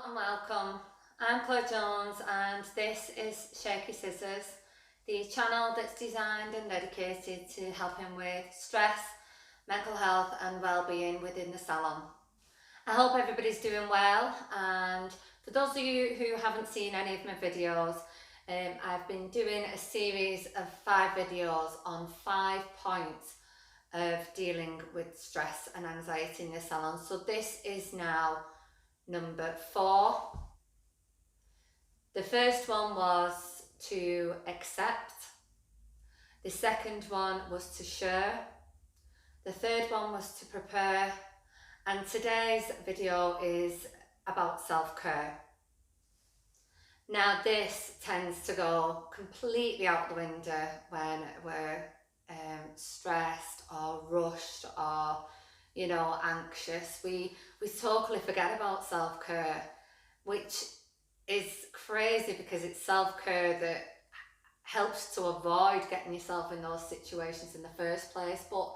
Hello and welcome. I'm Claire Jones and this is Shaky Scissors, the channel that's designed and dedicated to helping with stress, mental health and well-being within the salon. I hope everybody's doing well, and for those of you who haven't seen any of my videos, I've been doing a series of 5 videos on 5 points of dealing with stress and anxiety in the salon. So this is now number 4. The first one was to accept. The second one was to share. The third one was to prepare. And today's video is about self-care. Now this tends to go completely out the window when we're stressed or rushed or anxious. We totally forget about self-care, which is crazy because it's self-care that helps to avoid getting yourself in those situations in the first place. But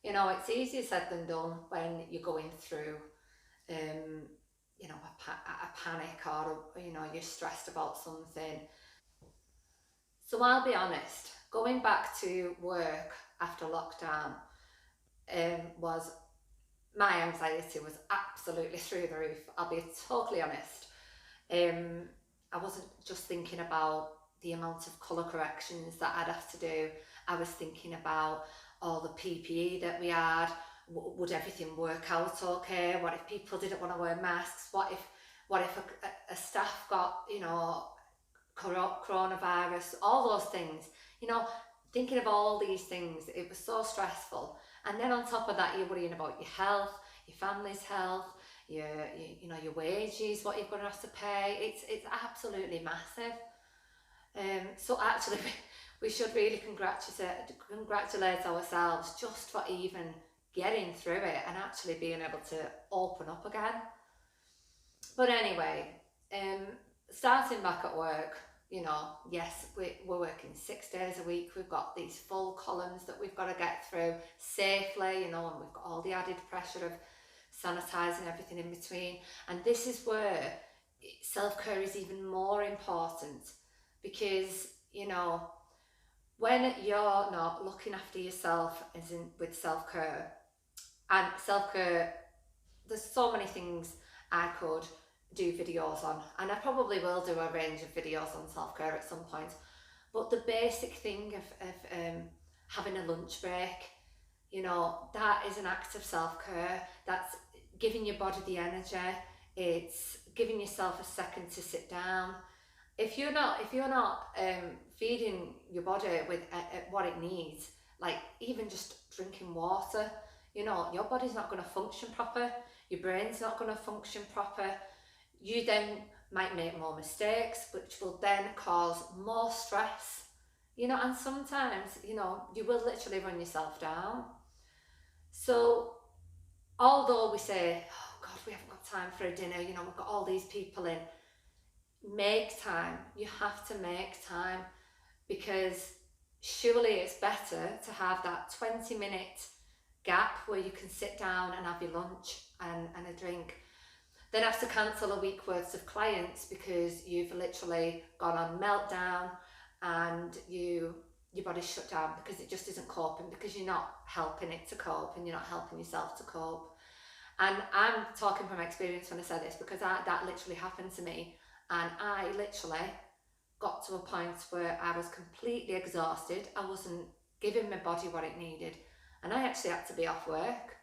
it's easier said than done when you're going through a panic, or you're stressed about something. So I'll be honest, going back to work after lockdown was my anxiety was absolutely through the roof. I'll be totally honest. I wasn't just thinking about the amount of colour corrections that I'd have to do. I was thinking about all the PPE that we had. Would everything work out okay? What if people didn't want to wear masks? What if a staff got coronavirus? All those things. Thinking of all these things, it was so stressful. And then on top of that, you're worrying about your health, your family's health, your wages, what you're going to have to pay. It's absolutely massive. So actually, we should really congratulate ourselves just for even getting through it and actually being able to open up again. But anyway, starting back at work, yes, we're working 6 days a week. We've got these full columns that we've got to get through safely, and we've got all the added pressure of sanitising everything in between. And this is where self-care is even more important, because when you're not looking after yourself, as in with self-care, and self-care, there's so many things I could do videos on, and I probably will do a range of videos on self-care at some point. But the basic thing of having a lunch break, that is an act of self-care. That's giving your body the energy. It's giving yourself a second to sit down. If you're not feeding your body with what it needs, like even just drinking water, your body's not going to function proper. Your brain's not going to function proper. You then might make more mistakes, which will then cause more stress, and sometimes, you will literally run yourself down. So although we say, oh God, we haven't got time for a dinner, we've got all these people in, make time. You have to make time, because surely it's better to have that 20-minute gap where you can sit down and have your lunch and a drink, then have to cancel a week worth of clients because you've literally gone on meltdown and your body's shut down because it just isn't coping, because you're not helping it to cope and you're not helping yourself to cope. And I'm talking from experience when I say this, because that literally happened to me, and I literally got to a point where I was completely exhausted. I wasn't giving my body what it needed, and I actually had to be off work,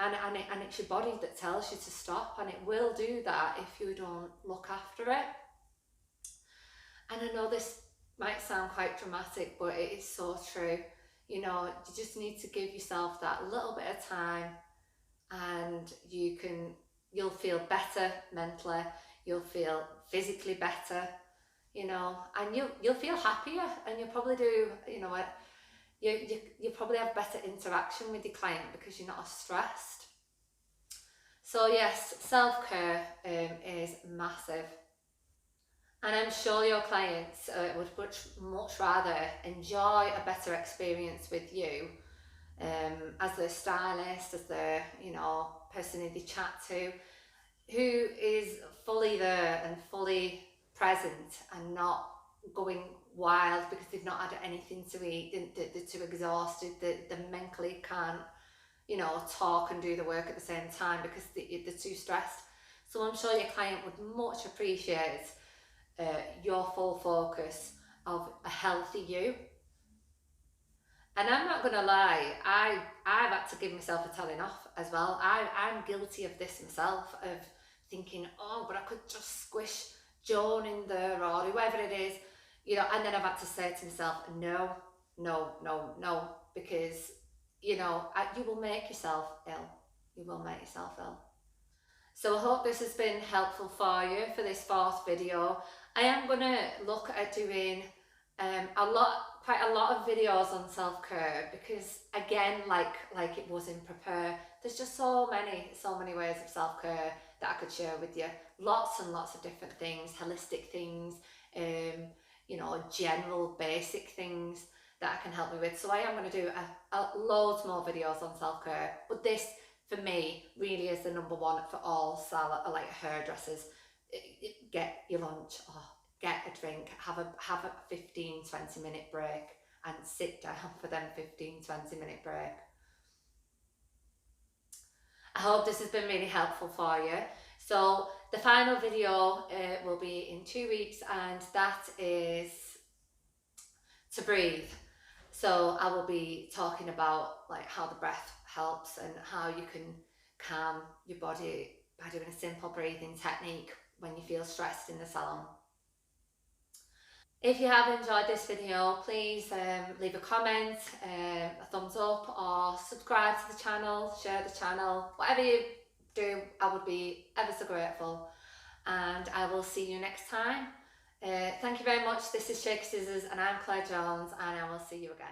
and it's your body that tells you to stop, and it will do that if you don't look after it. And I know this might sound quite dramatic, but it is so true. You just need to give yourself that little bit of time, and you'll feel better mentally, you'll feel physically better, and you'll feel happier, and you'll probably do, you probably have better interaction with your client because you're not as stressed. So yes, self-care is massive, and I'm sure your clients would much rather enjoy a better experience with you as their stylist, as their person who they chat to. who is fully there and fully present and not going wild because they've not had anything to eat, they're too exhausted, they mentally can't, talk and do the work at the same time because they're too stressed. So I'm sure your client would much appreciate your full focus of a healthy you. And I'm not gonna lie, I've had to give myself a telling off as well. I'm guilty of this myself, of thinking, oh, but I could just squish Joan in there or whoever it is, and then I've had to say to myself, no, no, no, no, because you will make yourself ill. You will make yourself ill. So I hope this has been helpful for you for this fourth video. I am going to look at doing quite a lot of videos on self-care because again, like it was in prepare, there's just so many ways of self-care that I could share with you. Lots and lots of different things, holistic things, general basic things that I can help me with. So I am going to do loads more videos on self-care, but this for me really is the number one for all salon, like hairdressers. Get your lunch or get a drink, have a 15-20 minute break and sit down for them 15-20 minute break. I hope this has been really helpful for you. So the final video will be in 2 weeks, and that is to breathe. So I will be talking about like how the breath helps and how you can calm your body by doing a simple breathing technique when you feel stressed in the salon. If you have enjoyed this video, please leave a comment, a thumbs up, or subscribe to the channel, share the channel, whatever you do, I would be ever so grateful. And I will see you next time. Thank you very much. This is Shake Scissors and I'm Claire Jones, and I will see you again.